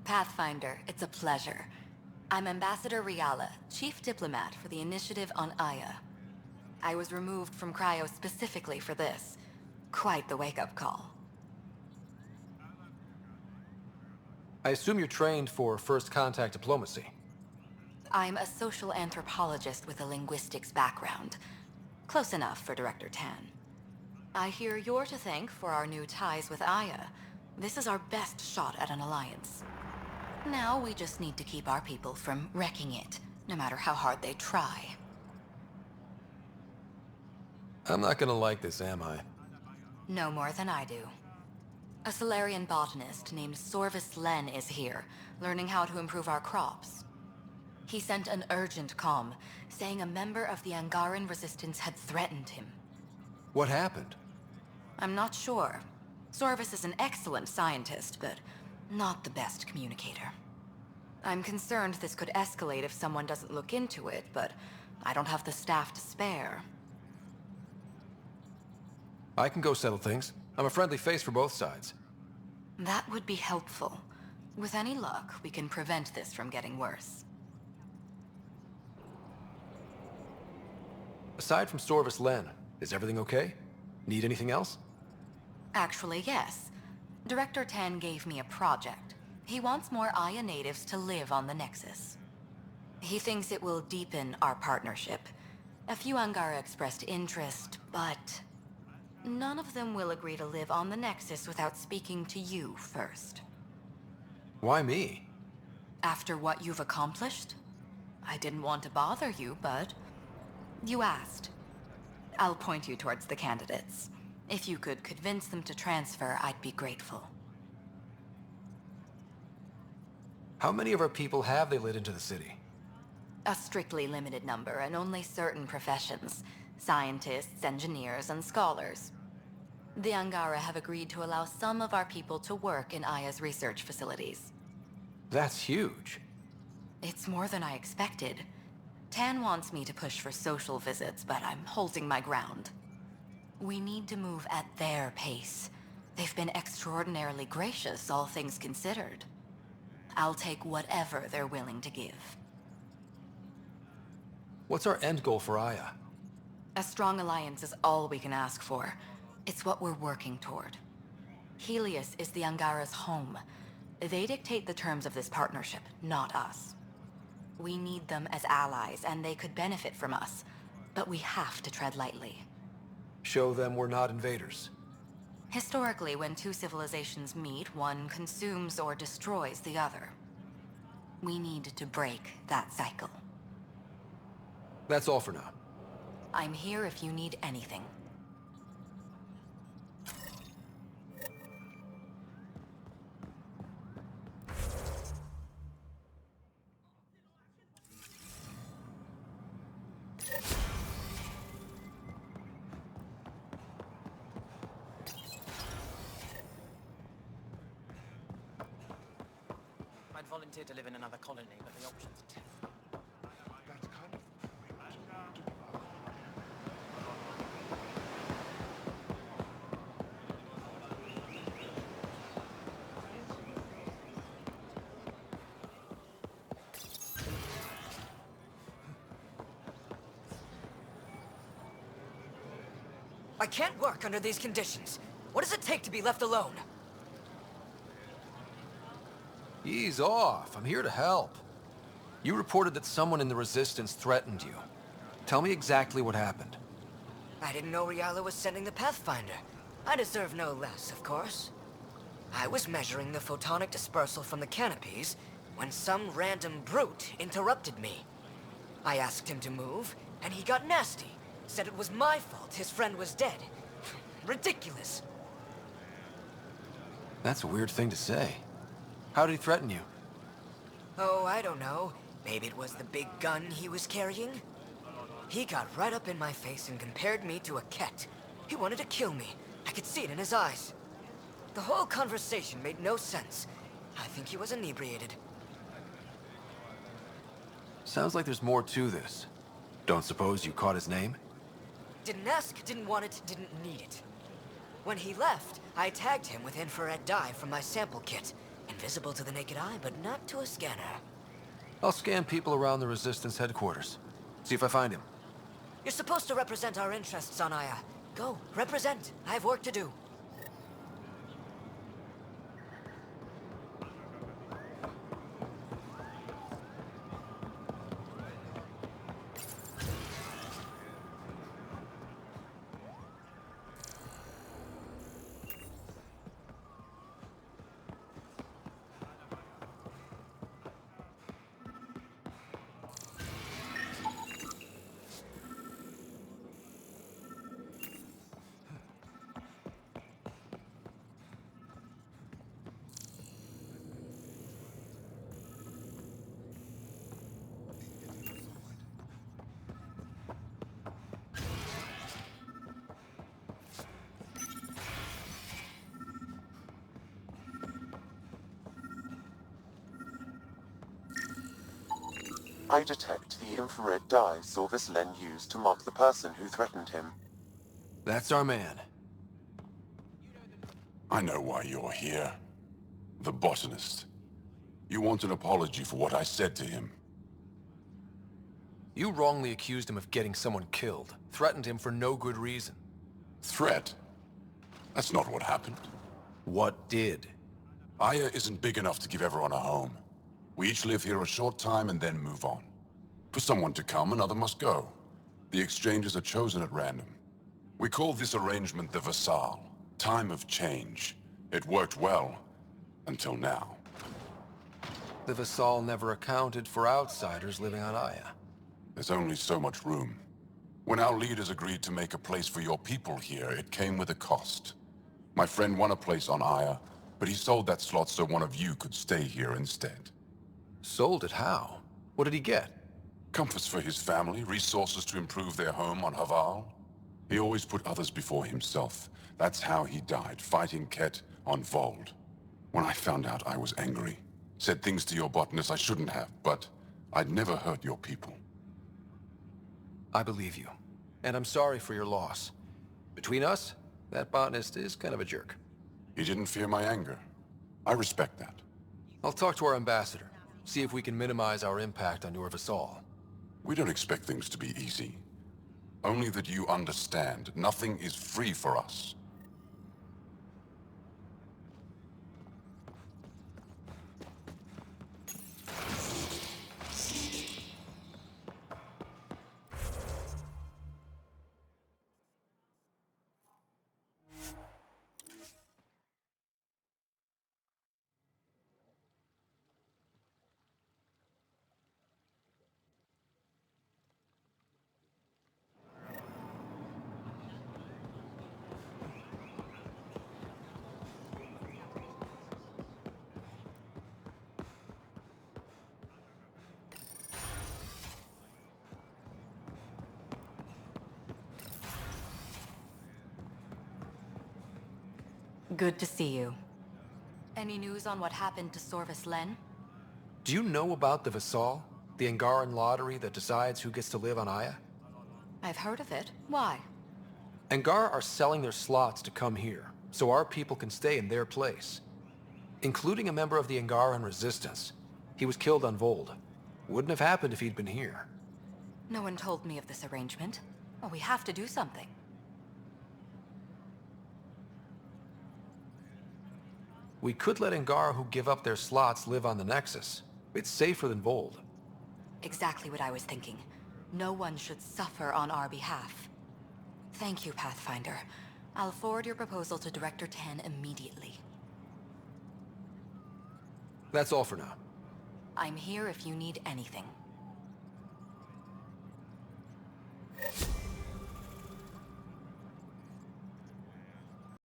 Pathfinder, it's a pleasure. I'm Ambassador Riala, Chief Diplomat for the Initiative on Aya. I was removed from Cryo specifically for this. Quite the wake-up call. I assume you're trained for first contact diplomacy. I'm a social anthropologist with a linguistics background. Close enough for Director Tan. I hear you're to thank for our new ties with Aya. This is our best shot at an alliance. Now we just need to keep our people from wrecking it, no matter how hard they try. I'm not gonna like this, am I? No more than I do. A Solarian botanist named Sorvis Len is here, learning how to improve our crops. He sent an urgent comm, saying a member of the Angaran resistance had threatened him. What happened? I'm not sure. Sorvis is an excellent scientist, but not the best communicator. I'm concerned this could escalate if someone doesn't look into it, but I don't have the staff to spare. I can go settle things. I'm a friendly face for both sides. That would be helpful. With any luck, we can prevent this from getting worse. Aside from Sorvis Len, is everything okay? Need anything else? Actually, yes. Director Tan gave me a project. He wants more Aya natives to live on the Nexus. He thinks it will deepen our partnership. A few Angara expressed interest, but none of them will agree to live on the Nexus without speaking to you first. Why me? After what you've accomplished? I didn't want to bother you, but you asked. I'll point you towards the candidates. If you could convince them to transfer, I'd be grateful. How many of our people have they let into the city? A strictly limited number, and only certain professions. Scientists, engineers, and scholars. The Angara have agreed to allow some of our people to work in Aya's research facilities. That's huge. It's more than I expected. Tan wants me to push for social visits, but I'm holding my ground. We need to move at their pace. They've been extraordinarily gracious, all things considered. I'll take whatever they're willing to give. What's our end goal for Aya? A strong alliance is all we can ask for. It's what we're working toward. Helios is the Angara's home. They dictate the terms of this partnership, not us. We need them as allies, and they could benefit from us. But we have to tread lightly. Show them we're not invaders. Historically, when two civilizations meet, one consumes or destroys the other. We need to break that cycle. That's all for now. I'm here if you need anything. I'd volunteer to live in another colony, but the options are tough. I can't work under these conditions. What does it take to be left alone? Ease off. I'm here to help. You reported that someone in the Resistance threatened you. Tell me exactly what happened. I didn't know Riala was sending the Pathfinder. I deserve no less, of course. I was measuring the photonic dispersal from the canopies when some random brute interrupted me. I asked him to move, and he got nasty. Said it was my fault his friend was dead. Ridiculous. That's a weird thing to say. How did he threaten you? Oh, I don't know. Maybe it was the big gun he was carrying? He got right up in my face and compared me to a cat. He wanted to kill me. I could see it in his eyes. The whole conversation made no sense. I think he was inebriated. Sounds like there's more to this. Don't suppose you caught his name? Didn't ask, didn't want it, didn't need it. When he left, I tagged him with infrared dye from my sample kit, and Invisible to the naked eye, but not to a scanner. I'll scan people around the Resistance headquarters. See if I find him. You're supposed to represent our interests on Aya. Go, represent. I have work to do. I detect the infrared dye Sorvis Len used to mark the person who threatened him. That's our man. I know why you're here. The botanist. You want an apology for what I said to him. You wrongly accused him of getting someone killed. Threatened him for no good reason. Threat? That's not what happened. What did? Aya isn't big enough to give everyone a home. We each live here a short time and then move on. For someone to come, another must go. The exchanges are chosen at random. We call this arrangement the Vesaal. Time of change. It worked well. Until now. The Vesaal never accounted for outsiders living on Aya. There's only so much room. When our leaders agreed to make a place for your people here, it came with a cost. My friend won a place on Aya, but he sold that slot so one of you could stay here instead. Sold it how? What did he get? Comforts for his family, resources to improve their home on Haval. He always put others before himself. That's how he died, fighting Ket on Vold. When I found out, I was angry. Said things to your botanist I shouldn't have, but I'd never hurt your people. I believe you. And I'm sorry for your loss. Between us, that botanist is kind of a jerk. He didn't fear my anger. I respect that. I'll talk to our ambassador. See if we can minimize our impact on your Vesaal. We don't expect things to be easy. Only that you understand, nothing is free for us. Good to see you. Any news on what happened to Sorvis Len? Do you know about the Vesaal? The Angaran lottery that decides who gets to live on Aya? I've heard of it. Why? Angar are selling their slots to come here, so our people can stay in their place. Including a member of the Angaran resistance. He was killed on Vold. Wouldn't have happened if he'd been here. No one told me of this arrangement. Well, we have to do something. We could let Angar who give up their slots live on the Nexus. It's safer than Vold. Exactly what I was thinking. No one should suffer on our behalf. Thank you, Pathfinder. I'll forward your proposal to Director 10 immediately. That's all for now. I'm here if you need anything.